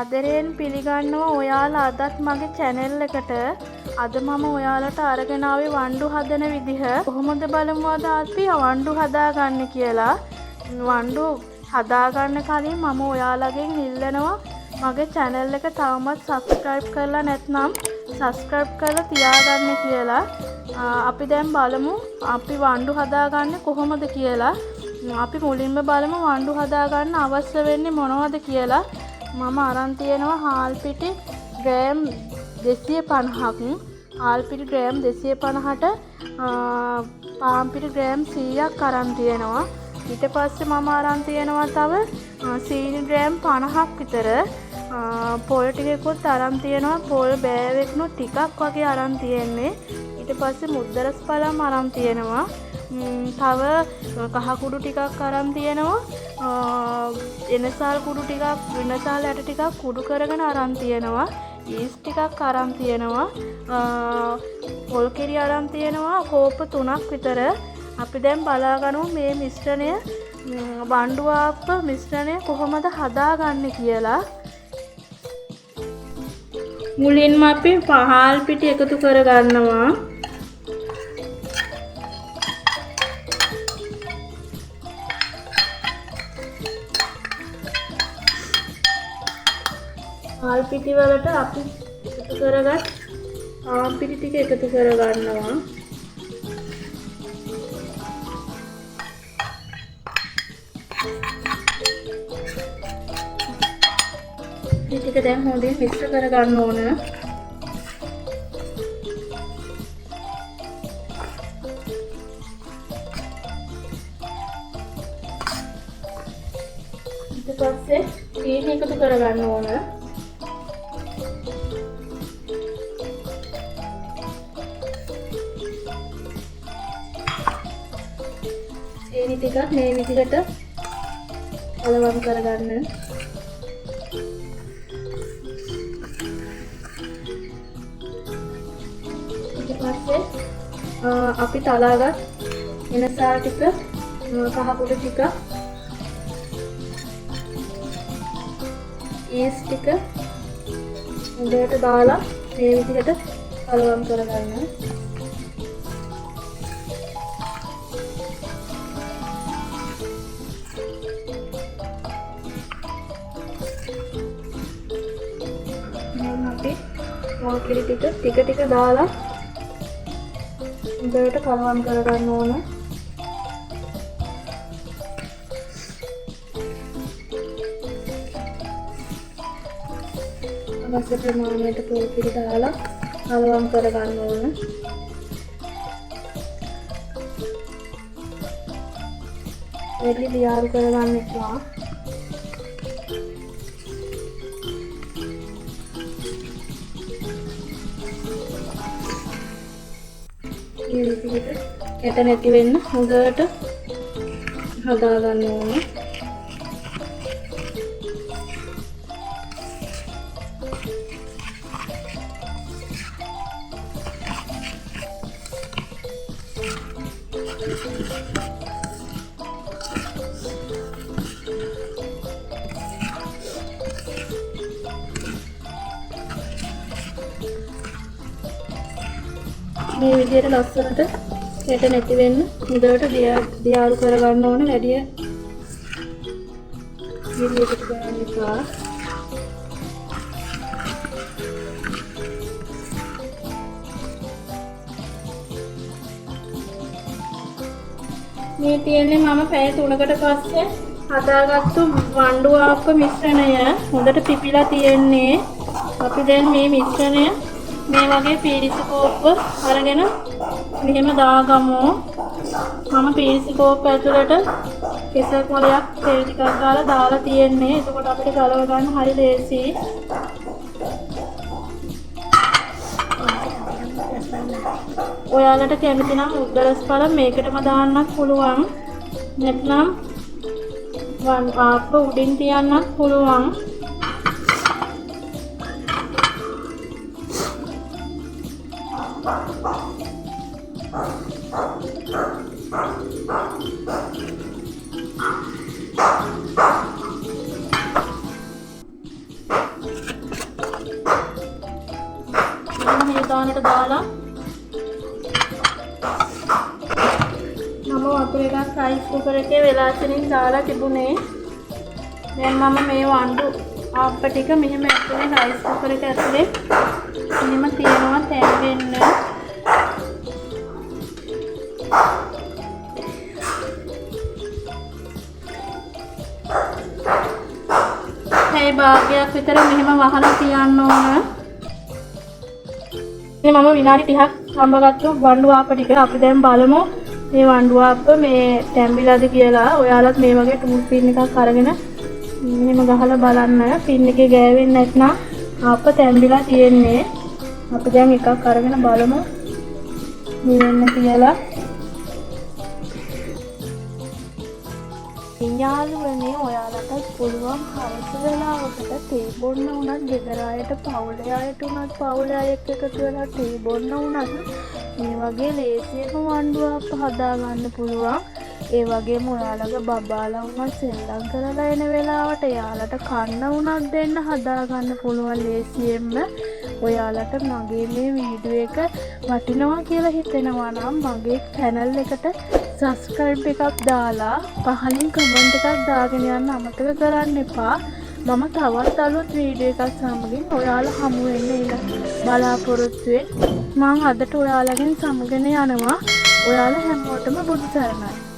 ආදරයෙන් පිළිගන්නවා ඔයාලා අදත් මගේ channel එකට. අද මම ඔයාලට අරගෙන ආවේ වණ්ඩු හදන විදිහ. කොහොමද බලමු අද අපි වණ්ඩු හදාගන්නේ කියලා. වණ්ඩු හදාගන්න කලින් මම ඔයාලගෙන් ඉල්ලනවා මගේ channel එක තවමත් subscribe කරලා නැත්නම් subscribe කරලා තියාගන්න කියලා. අපි දැන් බලමු අපි වණ්ඩු හදාගන්නේ කොහොමද කියලා. අපි මුලින්ම බලමු වණ්ඩු හදාගන්න අවශ්‍ය වෙන්නේ මොනවද කියලා. මම අරන් තියෙනවා හාල් පිටි ග්‍රෑම් 250ක්, හාල් පිටි ග්‍රෑම් 250ට පාන් පිටි ග්‍රෑම් 100ක් අරන් තියෙනවා. ඊට පස්සේ මම අරන් තියෙනවා තව සීනි ග්‍රෑම් 50ක් විතර. පොල් ටිකකුත් අරන් තියෙනවා. පොල් බෑවෙක්නු ටිකක් වගේ අරන් තියෙන්නේ. ඊට පස්සේ මුද්දරස් පළම් අරන් තියෙනවා. තව කහ කුඩු ටිකක් අරන් තියෙනවා. එනසාල් කුඩු ටිකක්, වෙනසාල් ඇට ටිකක් කුඩු කරගෙන අරන් තියෙනවා. ඊස් ටිකක් අරන් තියෙනවා. පොල් කිරි අරන් තියෙනවා කෝප 3ක් විතර. අපි දැන් බලාගමු මේ මිශ්‍රණය වණ්ඩු ආප්ප මිශ්‍රණය කොහොමද හදාගන්නේ කියලා. මුලින්ම අපි හාල් පිටි එකතු කරගන්නවා. හාල් පිටි වලට අපි එකතු කරගත් පාන් පිටි ටික එකතු කරගන්නවා. මේ ටික දැන් හොඳින් මිශ්‍ර කරගන්න ඕන. ඊට පස්සේ සීනි එකතු කරගන්න ඕන. සීනි ටිකක් මේ විදිහට කලවම් කරගන්න. ඊට පස්සේ අපි තලාගත් එනසාල් ටික, කහ කුඩු ටික, ඊස් ටික හොඳට දාලා මේ විදිහට කලවම් කරගන්න. පොල් කිරි ටික ටික දාලා හොඳට කලවම් කරගන්න ඕන. අවශ්‍ය ප්‍රමාණයට පොල් කිරි දාලා කලවම් කරගන්න ඕන. වැඩි දියාරු කරගන්න එපා. මේ විදිහට කැට නැති වෙන්න හොඳට හදා ගන්න ඕනේ. මේ විදිහට ලස්සනට කැට නැති වෙන්න හොඳට දියාරු කරගන්න ඕන. වැඩි විදිහට කරන්න එපා. මේ තියෙන්නේ මම පැය 3කට පස්සේ හදාගත්තු වණ්ඩු ආප්ප මිශ්‍රණය. හොඳට පිපිලා තියෙන්නේ. අපි දැන් මේ මිශ්‍රණය මේ වගේ පීරිසි කෝප්ප අරගෙන මෙහෙම දාගමු. මම පීරිසි කෝප්ප ඇතුළට කෙසල් කොලයක් තෙල් ටිකක් දාලා තියෙන්නේ. එතකොට අපිට ගලව ගන්න හරි ලේසියි. ඔයාලට කැමති නම් උද්දරස් පළම් මේකටම දාන්නත් පුළුවන්. නැත්නම් ආප්ප උඩින් තියන්නත් පුළුවන්. හේතානට දාලා මම වතුර එකක් රයිස් කුකර් එකේ වෙලාචරින් දාලා තිබුණේ. දැන් මම මේ වණ්ඩු ආප්ප ටික මෙහෙම ඇතුලේ රයිස් කුකර් එක ඇතුලේ මෙහෙම තියනවා තැම්බෙන්න. පැය භාගයක් විතර මෙහෙම වහලා තියන්න ඕන. ඉතින් මම විනාඩි 30ක් සම්බගත්තු වණ්ඩු ආප්ප ටික අපි දැන් බලමු මේ වණ්ඩු ආප්ප මේ තැම්බිලාද කියලා. ඔයාලත් මේ වගේ ටූල් පින් එකක් අරගෙන මෙහෙම ගහලා බලන්න. පින් එකේ ගෑවෙන්නේ නැත්නම් ආප්ප තැම්බිලා තියෙන්නේ. අපි දැන් එකක් අරගෙන බලමු නිවෙන්න කියලා. යාළුවනේ ඔයාලටත් පුළුවන් හවස වෙලාවකට තේ බොන්න උනත් ගෙදර අයට පවුලේ අයට උනත් පවුලේ අයෙක් එකතු වෙලා තේ බොන්න උනත් මේ වගේ ලේසියෙන්ම වණ්ඩු ආප්ප හදා ගන්න පුළුවන්. ඒ වගේම ඔයාලගේ බබාලා උනත් සෙල්ලම් කරලා එන වෙලාවට එයාලට කන්න උනත් දෙන්න හදා ගන්න පුළුවන් ලේසියෙන්ම. ඔයාලට මගේ මේ වීඩියෝ එක වටිනවා කියලා හිතෙනවා නම් මගේ channel එකට subscribe එකක් දාලා පහලින් comment එකක් දාගෙන යන්න අමතක කරන්න එපා. මම තවත් අලුත් වීඩියෝ එකක් සමගින් ඔයාලා හමු වෙන්න බලාපොරොත්තු වෙන්නේ. මම අදට ඔයාලගෙන් සමගෙන යනවා. ඔයාලා හැමෝටම බුදු සරණයි.